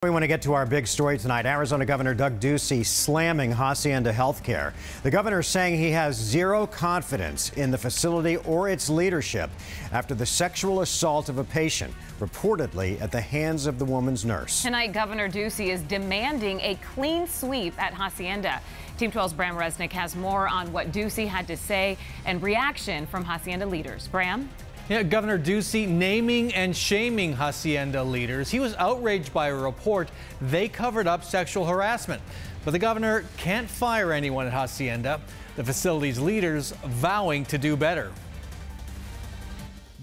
We want to get to our big story tonight. Arizona Governor Doug Ducey slamming Hacienda Healthcare. The governor saying he has zero confidence in the facility or its leadership after the sexual assault of a patient, reportedly at the hands of the woman's nurse. Tonight, Governor Ducey is demanding a clean sweep at Hacienda. Team 12's Bram Resnick has more on what Ducey had to say and reaction from Hacienda leaders. Bram? Yeah, Governor Ducey naming and shaming Hacienda leaders. He was outraged by a report they covered up sexual harassment. But the governor can't fire anyone at Hacienda. The facility's leaders vowing to do better.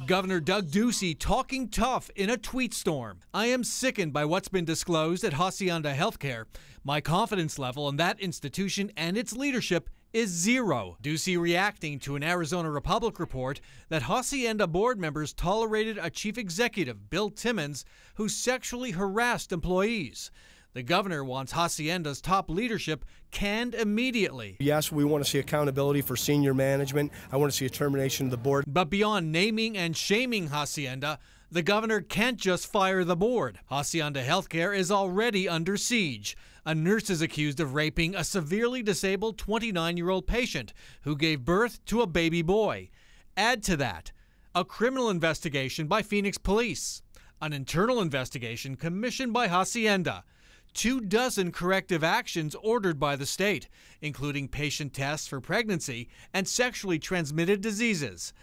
Governor Doug Ducey talking tough in a tweet storm. I am sickened by what's been disclosed at Hacienda Healthcare. My confidence level in that institution and its leadership is zero. Ducey reacting to an Arizona Republic report that Hacienda board members tolerated a chief executive, Bill Timmons, who sexually harassed employees. The governor wants Hacienda's top leadership canned immediately. Yes, we want to see accountability for senior management. I want to see a termination of the board. But beyond naming and shaming Hacienda, the governor can't just fire the board. Hacienda Healthcare is already under siege. A nurse is accused of raping a severely disabled 29-year-old patient who gave birth to a baby boy. Add to that, a criminal investigation by Phoenix police, an internal investigation commissioned by Hacienda, 24 corrective actions ordered by the state, including patient tests for pregnancy and sexually transmitted diseases,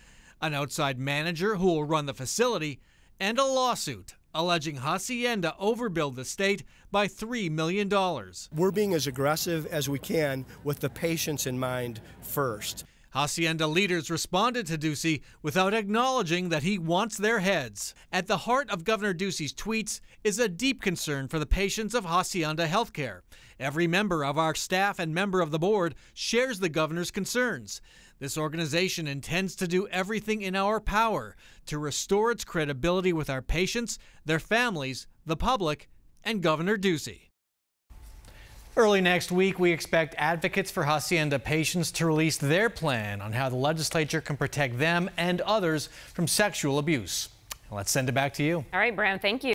an outside manager who will run the facility, and a lawsuit alleging Hacienda overbilled the state by $3 million. We're being as aggressive as we can with the patients in mind first. Hacienda leaders responded to Ducey without acknowledging that he wants their heads. At the heart of Governor Ducey's tweets is a deep concern for the patients of Hacienda Healthcare. Every member of our staff and member of the board shares the governor's concerns. This organization intends to do everything in our power to restore its credibility with our patients, their families, the public, and Governor Ducey. Early next week, we expect advocates for Hacienda patients to release their plan on how the legislature can protect them and others from sexual abuse. Let's send it back to you. All right, Bram, thank you.